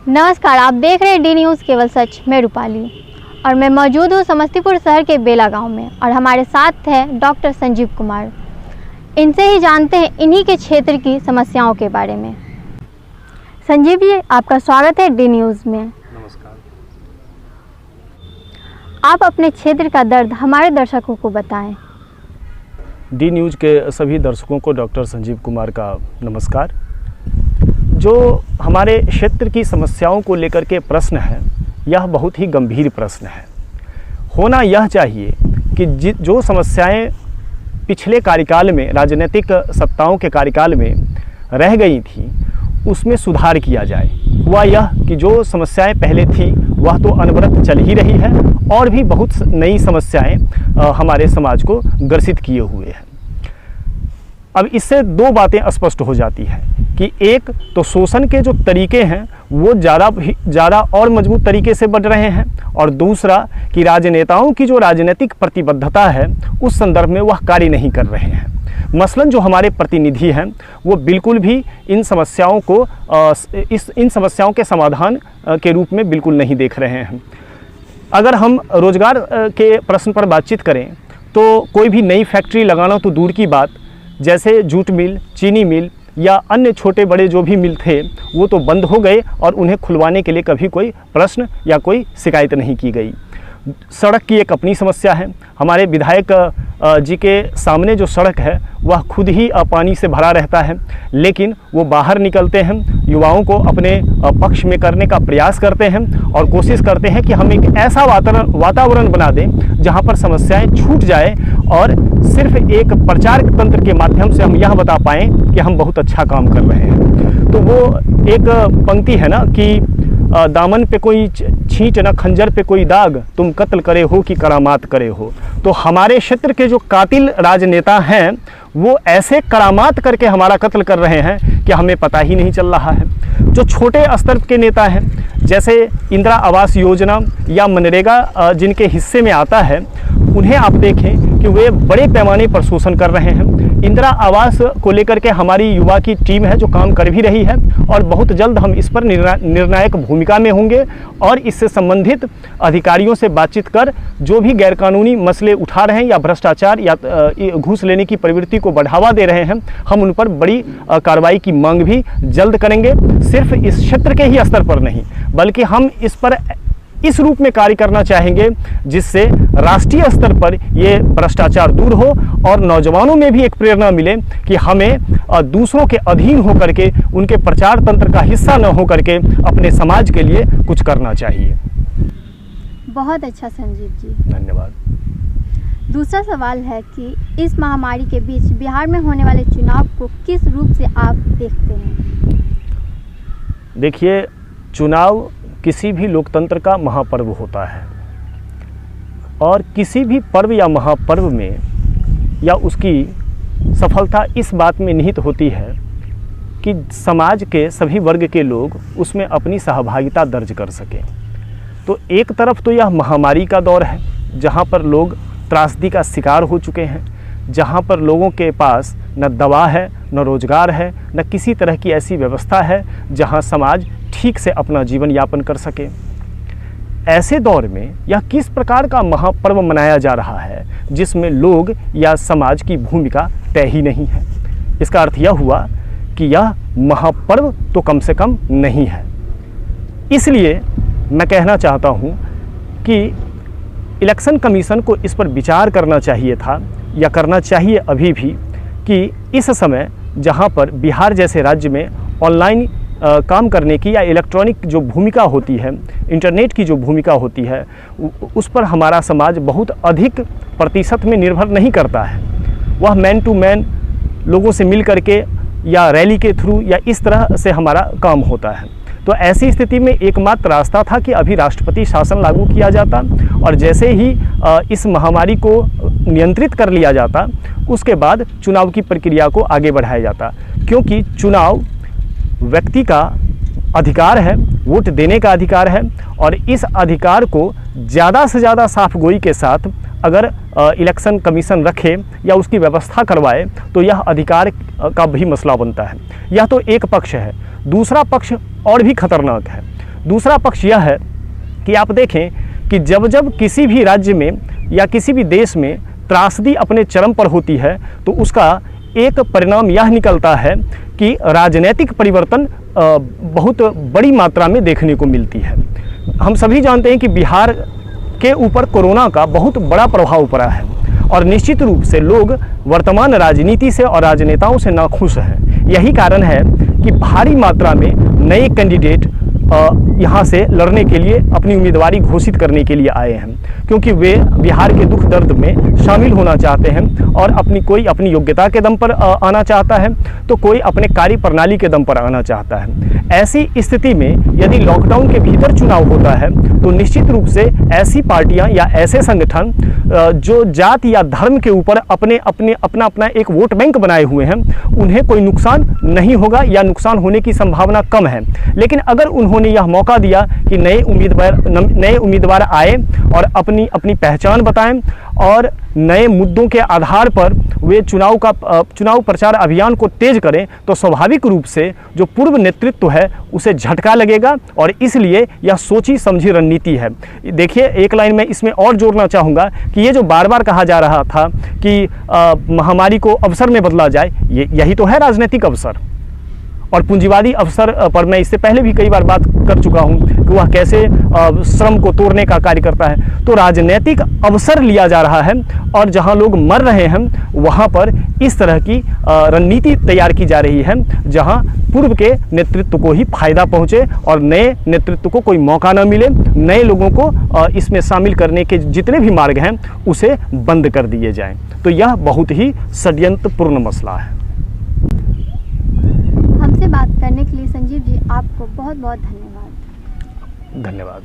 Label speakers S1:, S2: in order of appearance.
S1: नमस्कार, आप देख रहे हैं डी न्यूज़ केवल सच। मैं रूपाली और मैं मौजूद हूँ समस्तीपुर शहर के बेला गांव में और हमारे साथ है डॉक्टर संजीव कुमार। इनसे ही जानते हैं इन्हीं के क्षेत्र की समस्याओं के बारे में। संजीव जी, आपका स्वागत है डी न्यूज़ में।
S2: नमस्कार।
S1: आप अपने क्षेत्र का दर्द हमारे दर्शकों को बताएं।
S2: डी न्यूज़ के सभी दर्शकों को डॉक्टर संजीव कुमार का नमस्कार। जो हमारे क्षेत्र की समस्याओं को लेकर के प्रश्न है, यह बहुत ही गंभीर प्रश्न है। होना यह चाहिए कि जो समस्याएं पिछले कार्यकाल में, राजनीतिक सत्ताओं के कार्यकाल में रह गई थी, उसमें सुधार किया जाए। हुआ यह कि जो समस्याएं पहले थी वह तो अनवरत चल ही रही है और भी बहुत नई समस्याएं हमारे समाज को ग्रसित किए हुए हैं। अब इससे दो बातें स्पष्ट हो जाती है कि एक तो शोषण के जो तरीके हैं वो ज़्यादा और मजबूत तरीके से बढ़ रहे हैं, और दूसरा कि राजनेताओं की जो राजनीतिक प्रतिबद्धता है उस संदर्भ में वह कार्य नहीं कर रहे हैं। मसलन जो हमारे प्रतिनिधि हैं वो बिल्कुल भी इन समस्याओं के समाधान के रूप में बिल्कुल नहीं देख रहे हैं। अगर हम रोजगार के प्रश्न पर बातचीत करें तो कोई भी नई फैक्ट्री लगाना तो दूर की बात, जैसे जूट मिल, चीनी मिल या अन्य छोटे बड़े जो भी मिल थे वो तो बंद हो गए और उन्हें खुलवाने के लिए कभी कोई प्रश्न या कोई शिकायत नहीं की गई। सड़क की एक अपनी समस्या है। हमारे विधायक जी के सामने जो सड़क है वह खुद ही पानी से भरा रहता है, लेकिन वो बाहर निकलते हैं, युवाओं को अपने पक्ष में करने का प्रयास करते हैं और कोशिश करते हैं कि हम एक ऐसा वातावरण बना दें जहां पर समस्याएं छूट जाए और सिर्फ एक प्रचार तंत्र के माध्यम से हम यह बता पाएँ कि हम बहुत अच्छा काम कर रहे हैं। तो वो एक पंक्ति है ना कि दामन पे कोई छींट न खंजर पे कोई दाग, तुम कत्ल करे हो कि करामात करे हो। तो हमारे क्षेत्र के जो कातिल राजनेता हैं वो ऐसे करामात करके हमारा कत्ल कर रहे हैं कि हमें पता ही नहीं चल रहा है। जो छोटे स्तर के नेता हैं, जैसे इंदिरा आवास योजना या मनरेगा जिनके हिस्से में आता है, उन्हें आप देखें कि वे बड़े पैमाने पर शोषण कर रहे हैं। इंदिरा आवास को लेकर के हमारी युवा की टीम है जो काम कर भी रही है और बहुत जल्द हम इस पर निर्णायक भूमिका में होंगे और इससे संबंधित अधिकारियों से बातचीत कर जो भी गैरकानूनी मसले उठा रहे हैं या भ्रष्टाचार या घूस लेने की प्रवृत्ति को बढ़ावा दे रहे हैं, हम उन पर बड़ी कार्रवाई की मांग भी जल्द करेंगे। सिर्फ इस क्षेत्र के ही स्तर पर नहीं, बल्कि हम इस पर इस रूप में कार्य करना चाहेंगे जिससे राष्ट्रीय स्तर पर ये भ्रष्टाचार दूर हो और नौजवानों में भी एक प्रेरणा मिले कि हमें दूसरों के अधीन होकर के, उनके प्रचार तंत्र का हिस्सा न होकर के अपने समाज के लिए कुछ करना चाहिए।
S1: बहुत अच्छा संजीव जी,
S2: धन्यवाद।
S1: दूसरा सवाल है कि इस महामारी के बीच बिहार में होने वाले चुनाव को किस रूप से आप देखते हैं?
S2: देखिए, चुनाव किसी भी लोकतंत्र का महापर्व होता है और किसी भी पर्व या महापर्व में या उसकी सफलता इस बात में निहित होती है कि समाज के सभी वर्ग के लोग उसमें अपनी सहभागिता दर्ज कर सकें। तो एक तरफ तो यह महामारी का दौर है जहां पर लोग त्रासदी का शिकार हो चुके हैं, जहां पर लोगों के पास न दवा है, न रोजगार है, न किसी तरह की ऐसी व्यवस्था है जहां समाज ठीक से अपना जीवन यापन कर सके। ऐसे दौर में यह किस प्रकार का महापर्व मनाया जा रहा है जिसमें लोग या समाज की भूमिका तय ही नहीं है। इसका अर्थ यह हुआ कि यह महापर्व तो कम से कम नहीं है। इसलिए मैं कहना चाहता हूँ कि इलेक्शन कमीशन को इस पर विचार करना चाहिए था या करना चाहिए अभी भी कि इस समय जहाँ पर बिहार जैसे राज्य में ऑनलाइन काम करने की या इलेक्ट्रॉनिक जो भूमिका होती है, इंटरनेट की जो भूमिका होती है, उस पर हमारा समाज बहुत अधिक प्रतिशत में निर्भर नहीं करता है। वह मैन टू मैन लोगों से मिल करके या रैली के थ्रू या इस तरह से हमारा काम होता है। तो ऐसी स्थिति में एकमात्र रास्ता था कि अभी राष्ट्रपति शासन लागू किया जाता और जैसे ही इस महामारी को नियंत्रित कर लिया जाता उसके बाद चुनाव की प्रक्रिया को आगे बढ़ाया जाता, क्योंकि चुनाव व्यक्ति का अधिकार है, वोट देने का अधिकार है और इस अधिकार को ज़्यादा से ज़्यादा साफगोई के साथ अगर इलेक्शन कमीशन रखे या उसकी व्यवस्था करवाए तो यह अधिकार का भी मसला बनता है। यह तो एक पक्ष है। दूसरा पक्ष और भी खतरनाक है। दूसरा पक्ष यह है कि आप देखें कि जब जब किसी भी राज्य में या किसी भी देश में त्रासदी अपने चरम पर होती है तो उसका एक परिणाम यह निकलता है कि राजनीतिक परिवर्तन बहुत बड़ी मात्रा में देखने को मिलती है। हम सभी जानते हैं कि बिहार के ऊपर कोरोना का बहुत बड़ा प्रभाव पड़ा है और निश्चित रूप से लोग वर्तमान राजनीति से और राजनेताओं से नाखुश हैं। यही कारण है कि भारी मात्रा में नए कैंडिडेट यहाँ से लड़ने के लिए अपनी उम्मीदवारी घोषित करने के लिए आए हैं, क्योंकि वे बिहार के दुख दर्द में शामिल होना चाहते हैं और कोई अपनी योग्यता के दम पर आना चाहता है तो कोई अपने कार्य प्रणाली के दम पर आना चाहता है। ऐसी स्थिति में यदि लॉकडाउन के भीतर चुनाव होता है तो निश्चित रूप से ऐसी पार्टियां या ऐसे संगठन जो जाति या धर्म के ऊपर अपना एक वोट बैंक बनाए हुए हैं उन्हें कोई नुकसान नहीं होगा या नुकसान होने की संभावना कम है। लेकिन अगर उन्होंने यह मौका दिया कि नए उम्मीदवार आए और अपनी पहचान बताएं और नए मुद्दों के आधार पर वे चुनाव प्रचार अभियान को तेज करें तो स्वाभाविक रूप से जो पूर्व नेतृत्व है उसे झटका लगेगा और इसलिए यह सोची समझी रणनीति है। देखिए, एक लाइन में इसमें और जोड़ना चाहूँगा कि ये जो बार बार कहा जा रहा था कि महामारी को अवसर में बदला जाए, यही तो है राजनीतिक अवसर। और पूंजीवादी अवसर पर मैं इससे पहले भी कई बार बात कर चुका हूं कि वह कैसे श्रम को तोड़ने का कार्य करता है। तो राजनीतिक अवसर लिया जा रहा है और जहां लोग मर रहे हैं वहां पर इस तरह की रणनीति तैयार की जा रही है जहां पूर्व के नेतृत्व को ही फायदा पहुंचे और नए नेतृत्व को कोई मौका न मिले, नए लोगों को इसमें शामिल करने के जितने भी मार्ग हैं उसे बंद कर दिए जाएं। तो यह बहुत ही षड्यंत्रपूर्ण मसला है।
S1: हमसे बात करने के लिए संजीव जी आपको बहुत बहुत धन्यवाद।
S2: धन्यवाद।